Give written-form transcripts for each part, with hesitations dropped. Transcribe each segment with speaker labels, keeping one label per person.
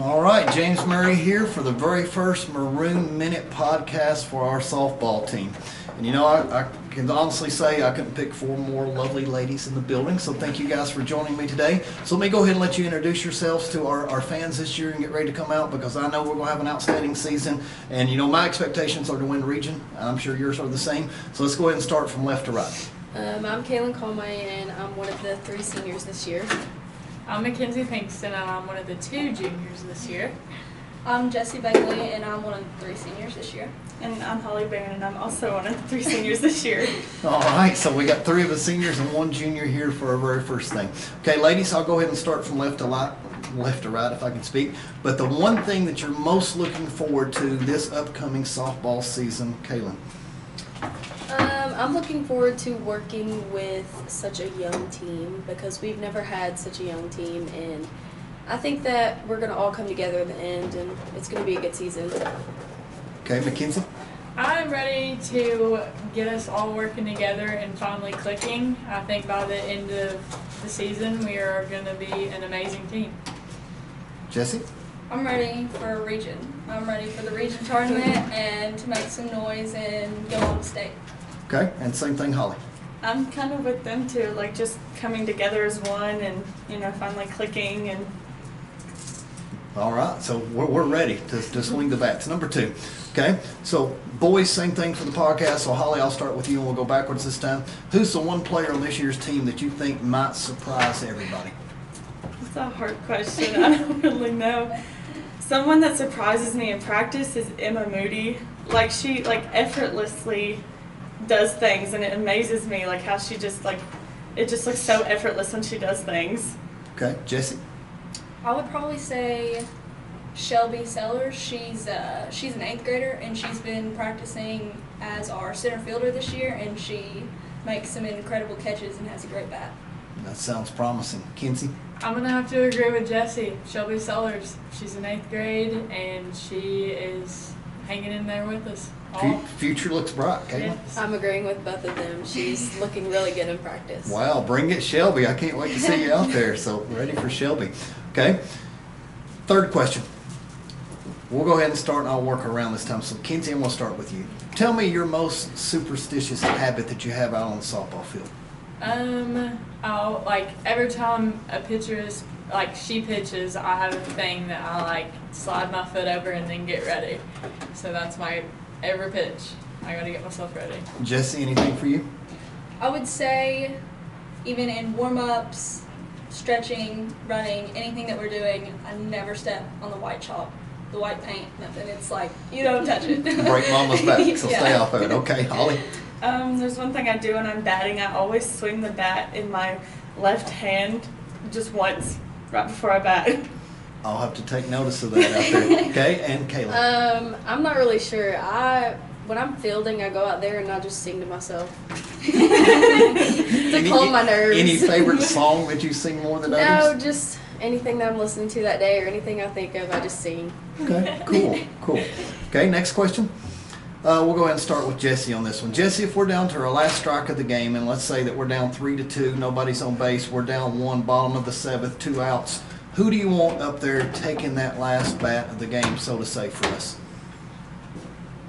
Speaker 1: All right, James Murray here for the very first Maroon Minute podcast for our softball team. And you know, I can honestly say I couldn't pick four more lovely ladies in the building, so thank you guys for joining me today. So let me go ahead and let you introduce yourselves to our fans this year and get ready to come out, because I know we're going to have an outstanding season. And you know, my expectations are to win the region. I'm sure yours are the same. So let's go ahead and start from left to right.
Speaker 2: I'm Kaylin Colmay, and I'm one of the 3 seniors this year.
Speaker 3: I'm Mackenzie Pinkston, and I'm one of the 2 juniors this year.
Speaker 4: I'm Jessie Begley, and I'm one of the 3 seniors this year.
Speaker 5: And I'm Holly Barron, and I'm also one of the 3 seniors this year.
Speaker 1: All right, so we got 3 of us seniors and 1 junior here for our very first thing. Okay, ladies, I'll go ahead and start from left to right if I can speak. But the one thing that you're most looking forward to this upcoming softball season, Kaylin?
Speaker 2: I'm looking forward to working with such a young team, because we've never had such a young team, and I think that we're going to all come together in the end, and it's going to be a good season.
Speaker 1: Okay, Mackenzie?
Speaker 3: I'm ready to get us all working together and finally clicking. I think by the end of the season, we are going to be an amazing team.
Speaker 1: Jessie?
Speaker 4: I'm ready for a region. I'm ready for the region tournament and to make some noise and go on state.
Speaker 1: Okay, and same thing, Holly.
Speaker 5: I'm kind of with them too, like just coming together as one and, you know, finally clicking. And
Speaker 1: All right, so we're ready to swing the bats. Number 2. Okay, so boys, same thing for the podcast. So Holly, I'll start with you and we'll go backwards this time. Who's the one player on this year's team that you think might surprise everybody?
Speaker 5: it's a hard question. I don't really know. Someone that surprises me in practice is Emma Moody. Like, she effortlessly does things, and it amazes me like how she just it just looks so effortless when she does things.
Speaker 1: Okay, Jessie?
Speaker 4: I would probably say Shelby Sellers. She's an 8th grader, and she's been practicing as our center fielder this year, and she makes some incredible catches and has a great bat.
Speaker 1: That sounds promising. Kinsey?
Speaker 3: I'm going to have to agree with Jessie. Shelby Sellers, she's in 8th grade, and she is hanging in there with us.
Speaker 1: Future looks bright, Caitlin.
Speaker 3: Yes.
Speaker 2: I'm agreeing with both of them. She's looking really good in practice.
Speaker 1: Wow, bring it, Shelby. I can't wait to see you out there. So ready for Shelby. Okay, 3rd question. We'll go ahead and start, and I'll work around this time. So Kinsey, I'm going to start with you. Tell me your most superstitious habit that you have out on the softball field.
Speaker 3: I'll, every time a pitcher is, she pitches, I have a thing that I, slide my foot over and then get ready. So that's my every pitch. I got to get myself ready.
Speaker 1: Jessie, anything for you?
Speaker 4: I would say even in warm-ups, stretching, running, anything that we're doing, I never step on the white chalk, the white paint, nothing. It's you don't touch it.
Speaker 1: Break mama's back, so
Speaker 4: Yeah.
Speaker 1: stay off of it. Okay, Holly?
Speaker 5: There's one thing I do when I'm batting. I always swing the bat in my left hand just once right before I bat.
Speaker 1: I'll have to take notice of that out there. Okay, and Kayla?
Speaker 2: I'm not really sure. When I'm fielding, I go out there and I just sing to myself to calm my nerves.
Speaker 1: Any favorite song that you sing more than
Speaker 2: No,
Speaker 1: others?
Speaker 2: just anything that I'm listening to that day or anything I think of, I just sing.
Speaker 1: Okay, cool. Okay, next question. We'll go ahead and start with Jessie on this one. Jessie, if we're down to our last strike of the game, and let's say that we're down 3-2, nobody's on base, we're down 1, bottom of the 7th, 2 outs. Who do you want up there taking that last bat of the game, so to say, for us?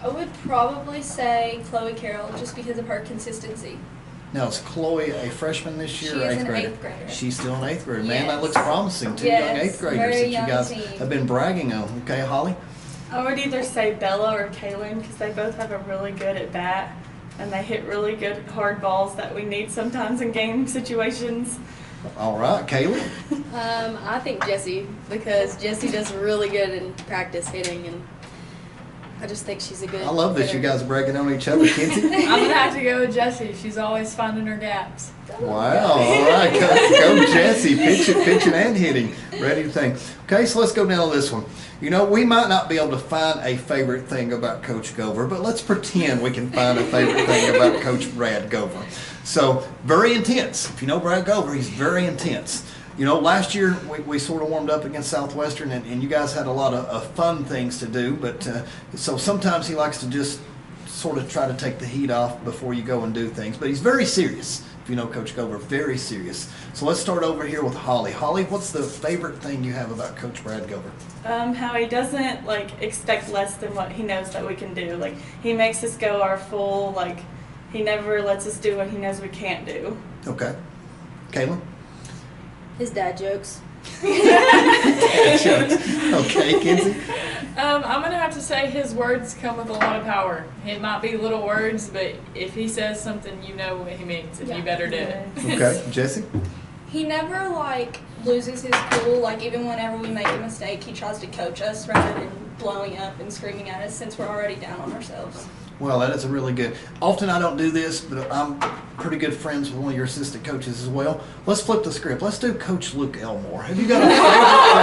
Speaker 4: I would probably say Chloe Carroll, just because of her consistency.
Speaker 1: Now, is Chloe a freshman this year
Speaker 4: She
Speaker 1: or
Speaker 4: is
Speaker 1: 8th
Speaker 4: an
Speaker 1: grader?
Speaker 4: 8th grader.
Speaker 1: She's still an 8th grader. Man, that
Speaker 4: Yes.
Speaker 1: looks promising. 2
Speaker 4: Yes,
Speaker 1: young 8th graders
Speaker 4: very
Speaker 1: that you
Speaker 4: young
Speaker 1: guys
Speaker 4: team.
Speaker 1: have been bragging on. Okay, Holly?
Speaker 5: I would either say Bella or Kaylin, because they both have a really good at bat and they hit really good hard balls that we need sometimes in game situations.
Speaker 1: All right, Kayla?
Speaker 2: I think Jessie, because Jessie does really good in practice hitting, and I just think she's a good
Speaker 1: I love this. You
Speaker 2: hitter.
Speaker 1: guys are bragging on each other. Kinsey?
Speaker 3: I'm going to have to go with Jessie. She's always finding her gaps.
Speaker 1: Wow, all right, go Jessie, pitching and hitting, ready to think. Okay, so let's go down to this one. You know, we might not be able to find a favorite thing about Coach Gover, but let's pretend we can find a favorite thing about Coach Brad Gover. So, very intense. If you know Brad Gover, he's very intense. You know, last year we sort of warmed up against Southwestern, and you guys had a lot of fun things to do, but so sometimes he likes to just sort of try to take the heat off before you go and do things, but he's very serious. if you know Coach Gover, very serious. So let's start over here with Holly. Holly, what's the favorite thing you have about Coach Brad Gover?
Speaker 5: How he doesn't expect less than what he knows that we can do. Like, he makes us go our full. Like, he never lets us do what he knows we can't do.
Speaker 1: Okay. Kaylin?
Speaker 2: His dad jokes.
Speaker 1: Dad jokes. Okay, Kinsey?
Speaker 3: I'm going to have to say his words come with a lot of power. It might be little words, but if he says something, you know what he means, and you better do it.
Speaker 1: Okay. Jesse?
Speaker 4: He never loses his cool. Like, even whenever we make a mistake, he tries to coach us rather than blowing up and screaming at us since we're already down on ourselves.
Speaker 1: Well, that is a really good. Often I don't do this, but I'm pretty good friends with one of your assistant coaches as well. Let's flip the script. Let's do Coach Luke Elmore. Have you got a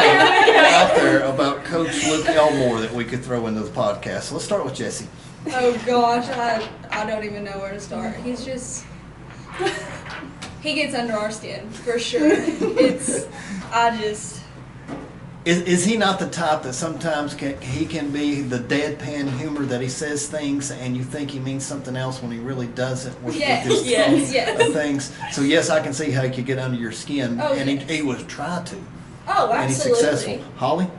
Speaker 1: favorite thing out there about Coach Luke Elmore that we could throw into the podcast? So let's start with Jesse.
Speaker 4: Oh gosh, I don't even know where to start. He's just he gets under our skin for sure.
Speaker 1: Is he not the type that sometimes he can be the deadpan humor that he says things and you think he means something else when he really doesn't with his things? So yes, I can see how he could get under your skin, and he would try to.
Speaker 4: Oh, absolutely.
Speaker 1: And he's successful. Holly?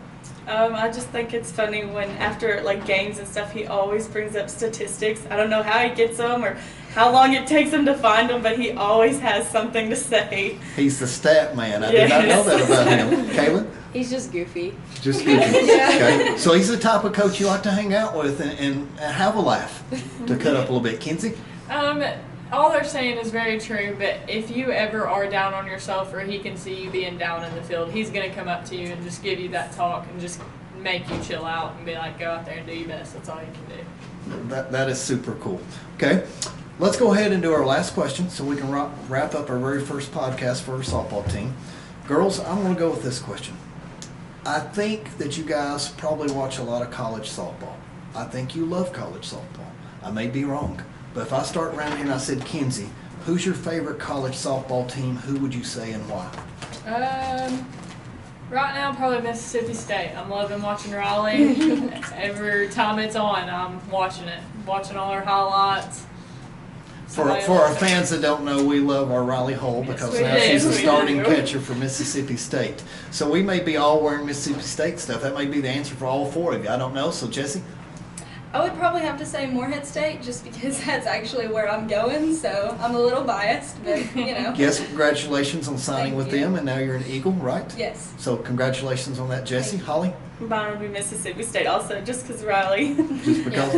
Speaker 5: I just think it's funny when after games and stuff, he always brings up statistics. I don't know how he gets them or how long it takes him to find them, but he always has something to say.
Speaker 1: He's the stat man. I did not know that about him. Kaylin?
Speaker 2: He's just goofy.
Speaker 1: Just goofy. Okay. So he's the type of coach you like to hang out with and have a laugh to cut up a little bit. Kinsey?
Speaker 3: All they're saying is very true, but if you ever are down on yourself or he can see you being down in the field, he's going to come up to you and just give you that talk and just make you chill out and be like, go out there and do your best. That's all you can do.
Speaker 1: That is super cool. Okay. Let's go ahead and do our last question so we can wrap up our very first podcast for our softball team. Girls, I'm going to go with this question. I think that you guys probably watch a lot of college softball. I think you love college softball. I may be wrong. But if I start around here and I said, Kinsey, who's your favorite college softball team? Who would you say and why?
Speaker 3: Right now, probably Mississippi State. I'm loving watching Raleigh. Every time it's on, I'm watching it. Watching all our highlights.
Speaker 1: For our fans that don't know, we love our Riley Hull because now she's a starting catcher for Mississippi State. So we may be all wearing Mississippi State stuff. That may be the answer for all four of you. I don't know. So, Jesse?
Speaker 4: I would probably have to say Morehead State just because that's actually where I'm going, so I'm a little biased, but
Speaker 1: Yes, congratulations on signing with them, and now you're an Eagle, right?
Speaker 4: Yes.
Speaker 1: So congratulations on that, Jesse. Holly?
Speaker 5: Mine would be Mississippi State also, just because Riley.
Speaker 1: Just because,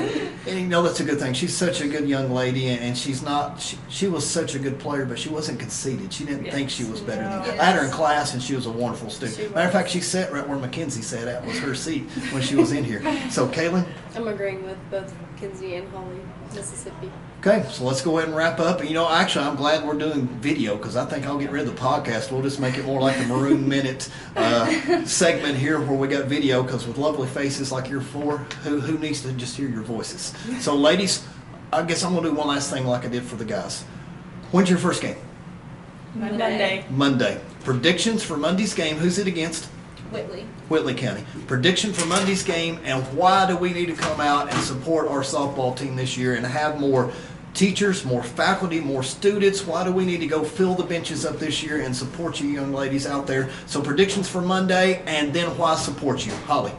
Speaker 1: and that's a good thing. She's such a good young lady, and she's not. She was such a good player, but she wasn't conceited. She didn't think she was better than you. I had her in class, and she was a wonderful student. Matter of fact, she sat right where Mackenzie sat at was her seat when she was in here. So, Kaylin?
Speaker 2: I'm agreeing with both Kinsey and Holly, Mississippi.
Speaker 1: Okay, so let's go ahead and wrap up. Actually, I'm glad we're doing video because I think I'll get rid of the podcast. We'll just make it more like a Maroon Minute segment here where we got video because with lovely faces like your four, who needs to just hear your voices? So, ladies, I guess I'm going to do one last thing like I did for the guys. When's your first game? Monday. Predictions for Monday's game. Who's it against? Whitley County. Prediction for Monday's game, and why do we need to come out and support our softball team this year and have more teachers, more faculty, more students? Why do we need to go fill the benches up this year and support you young ladies out there? So predictions for Monday, and then why support you? Holly.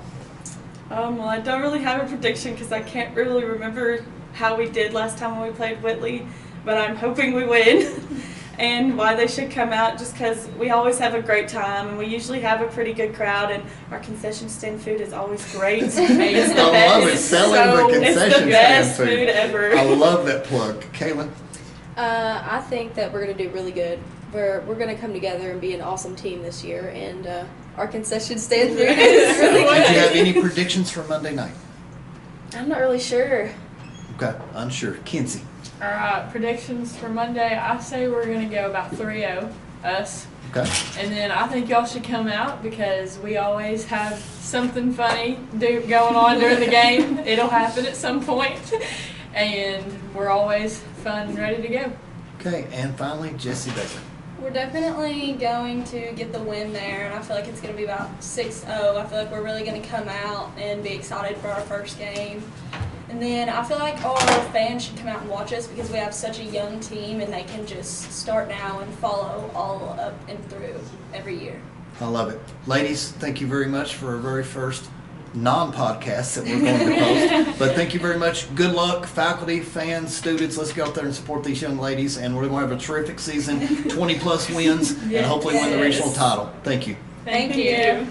Speaker 5: Well, I don't really have a prediction because I can't really remember how we did last time when we played Whitley, but I'm hoping we win. And why they should come out, just because we always have a great time, and we usually have a pretty good crowd, and our concession stand food is always great. It's the best.
Speaker 1: I love it. Selling the concession
Speaker 5: it's the best
Speaker 1: stand
Speaker 5: food ever.
Speaker 1: I love that plug. Kaylin?
Speaker 2: I think that we're going to do really good. We're going to come together and be an awesome team this year, and our concession stand food is really good.
Speaker 1: Did you have any predictions for Monday night?
Speaker 2: I'm not really sure.
Speaker 1: Okay, unsure. Kinsey?
Speaker 3: All right, predictions for Monday. I say we're going to go about 3-0, us.
Speaker 1: Okay.
Speaker 3: And then I think y'all should come out because we always have something funny going on during the game. It'll happen at some point. And we're always fun and ready to go.
Speaker 1: Okay, and finally, Jessie Baker.
Speaker 4: We're definitely going to get the win there, and I feel like it's going to be about 6-0. I feel like we're really going to come out and be excited for our first game. And then I feel like our fans should come out and watch us because we have such a young team and they can just start now and follow all up and through every year.
Speaker 1: I love it. Ladies, thank you very much for our very first non-podcast that we're going to post. But thank you very much. Good luck, faculty, fans, students. Let's go out there and support these young ladies. And we're going to have a terrific season, 20-plus wins, and hopefully win the regional title. Thank you.
Speaker 3: Thank you.